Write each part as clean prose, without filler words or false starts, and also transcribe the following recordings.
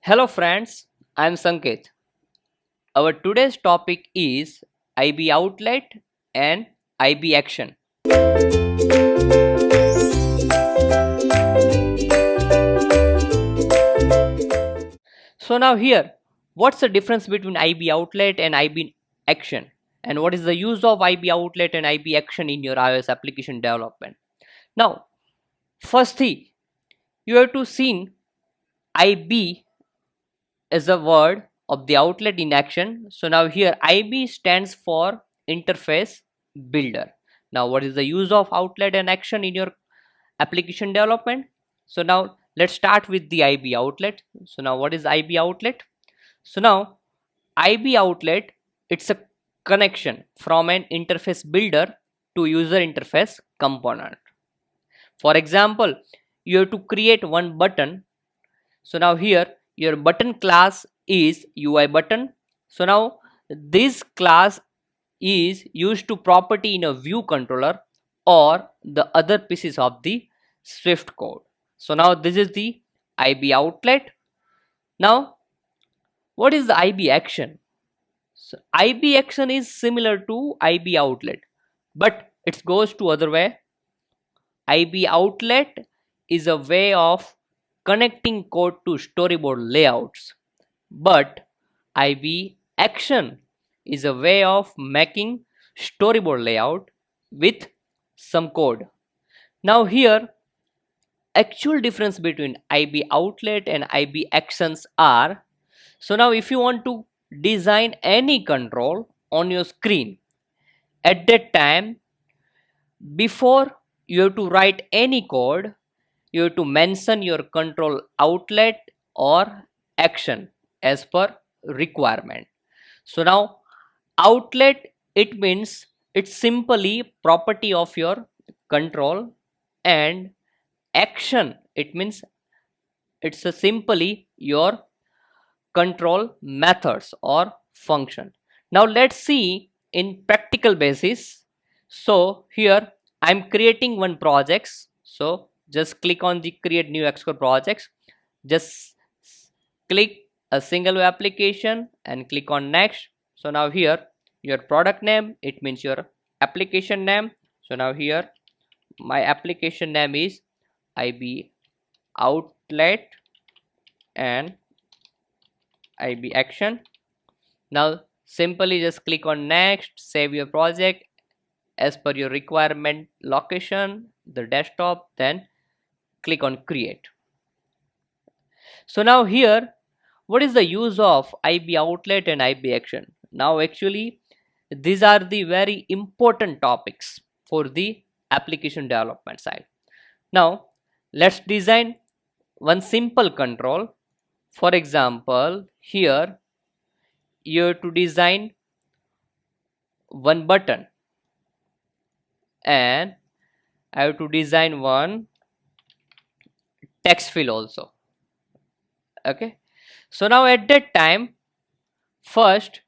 Hello friends, I am Sanket. Our today's topic is IB outlet and IB action. So now here, what's the difference between IB outlet and IB action? And what is the use of IB outlet and IB action in your iOS application development? Now, first thing, you have to see IB is a word of the outlet in action. So now here IB stands for interface builder. Now what is the use of outlet and action in your application development? So now let's start with the IB outlet. So now what is IB outlet? So now IB outlet, it's a connection from an interface builder to user interface component. For example, you have to create one button. So now here your button class is UI button. So now this class is used to property in a view controller or the other pieces of the Swift code. So now this is the IB outlet. Now what is the IB action? So IB action is similar to IB outlet, but it goes to other way. IB outlet is a way of connecting code to storyboard layouts, but IB action is a way of making storyboard layout with some code. Now here, actual difference between IB outlet and IB actions are, so now if you want to design any control on your screen, at that time, before you have to write any code, you have to mention your control outlet or action as per requirement. So now outlet, it means it's simply property of your control, and action, it means it's a simply your control methods or function. Now let's see in practical basis. So here I'm creating one projects. So just click on the create new Xcode projects. Just click a single application and click on next. So now here your product name, it means your application name. So now here my application name is IB outlet and IB action. Now simply just click on next, save your project as per your requirement location, the desktop, then click on create. So now here, what is the use of IB outlet and IB action? Now actually these are the very important topics for the application development side. Now let's design one simple control. For example, here you have to design one button and I have to design one text field also. Okay, so now at that time, first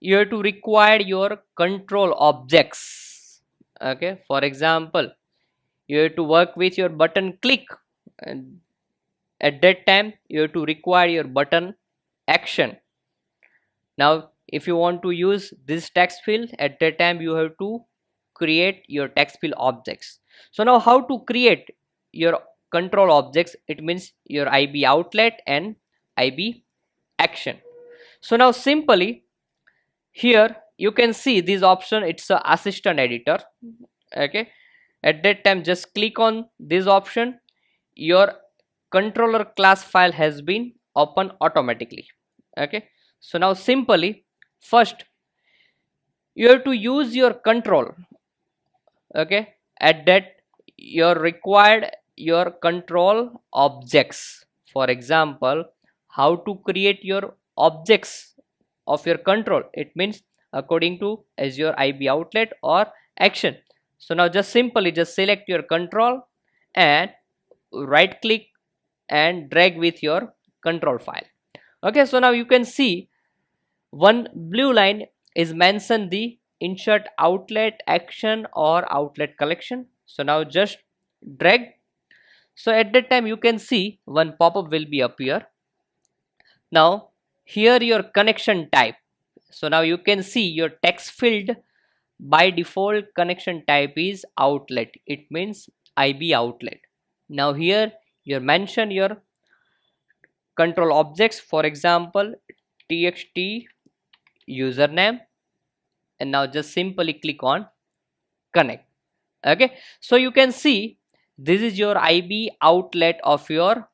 you have to require your control objects. Okay, for example, you have to work with your button click, and at that time you have to require your button action. Now if you want to use this text field, at that time you have to create your text field objects. So now how to create your control objects? It means your IB outlet and IB action. So now simply here you can see this option, it's a assistant editor. Okay, at that time just click on this option, your controller class file has been opened automatically. Okay, so now simply first you have to use your control. Okay, at that your required your control objects. For example, how to create your objects of your control, it means according to as your IB outlet or action. So now just simply just select your control and right click and drag with your control file. Okay, so now you can see one blue line is mentioned the insert outlet action or outlet collection. So now just drag. So at that time you can see one pop-up will be appear. Now here your connection type. So now you can see your text field by default connection type is outlet. It means IB outlet. Now here you mention your control objects, for example txt username, and now just simply click on connect. Okay, so you can see this is your IB outlet of your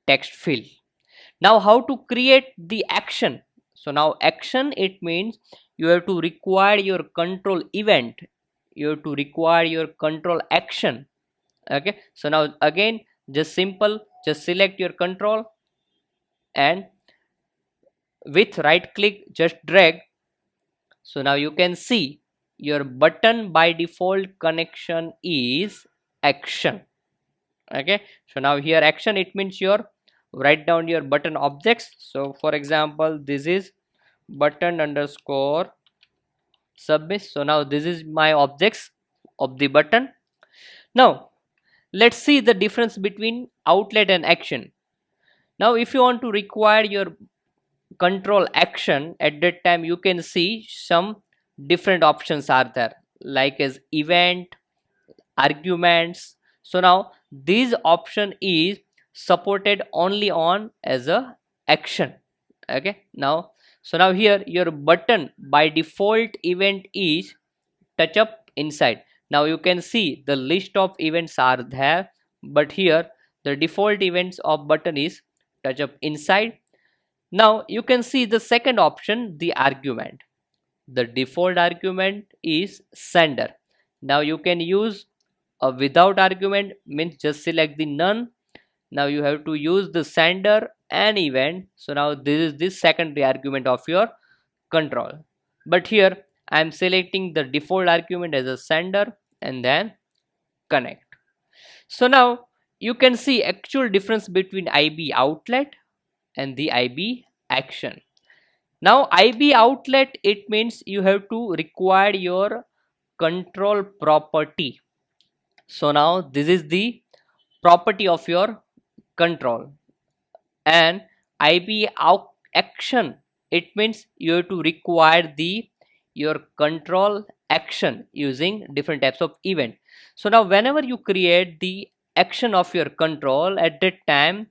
text field. Now how to create the action? So now action, it means you have to require your control event, you have to require your control action. Okay, so now again just simple, just select your control and with right click just drag. So now you can see your button by default connection is action. Okay, so now here action, it means your write down your button objects. So for example this is button underscore submit. So now this is my objects of the button. Now let's see the difference between outlet and action. Now if you want to require your control action, at that time you can see some different options are there, like as event, arguments. So now this option is supported only on as a action. Okay, now so now here your button by default event is touch up inside. Now you can see the list of events are there, but here the default events of button is touch up inside. Now you can see the second option, the argument. The default argument is sender. Now you can use a without argument, means just select the none. Now you have to use the sender and event. So now this is the secondary argument of your control, but here I am selecting the default argument as a sender and then connect. So now you can see actual difference between IB outlet and the IB action. Now IB outlet, it means you have to require your control property. So now this is the property of your control, and IB action, it means you have to require the your control action using different types of event. So now whenever you create the action of your control, at that time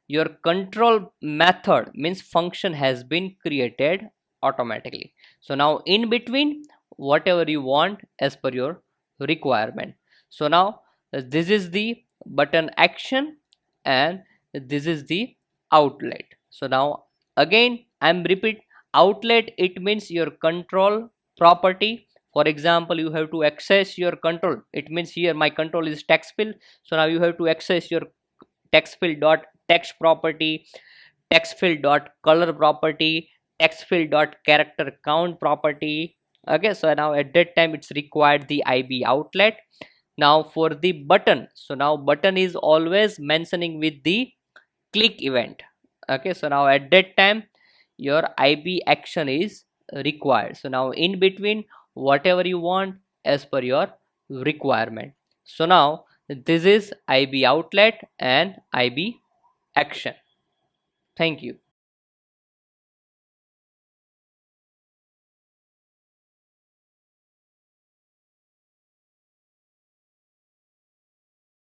your control method means function has been created automatically. So now in between whatever you want as per your requirement. So now this is the button action and this is the outlet. So now again I'm repeat, outlet, it means your control property. For example you have to access your control, it means here my control is text field. So now you have to access your text field dot text property, text field dot color property, text field dot character count property. Okay, so now at that time it's required the IB outlet. Now for the button, so now button is always mentioning with the click event. Okay, so now at that time your IB action is required. So now in between whatever you want as per your requirement. So now this is IB outlet and IB action. Thank you.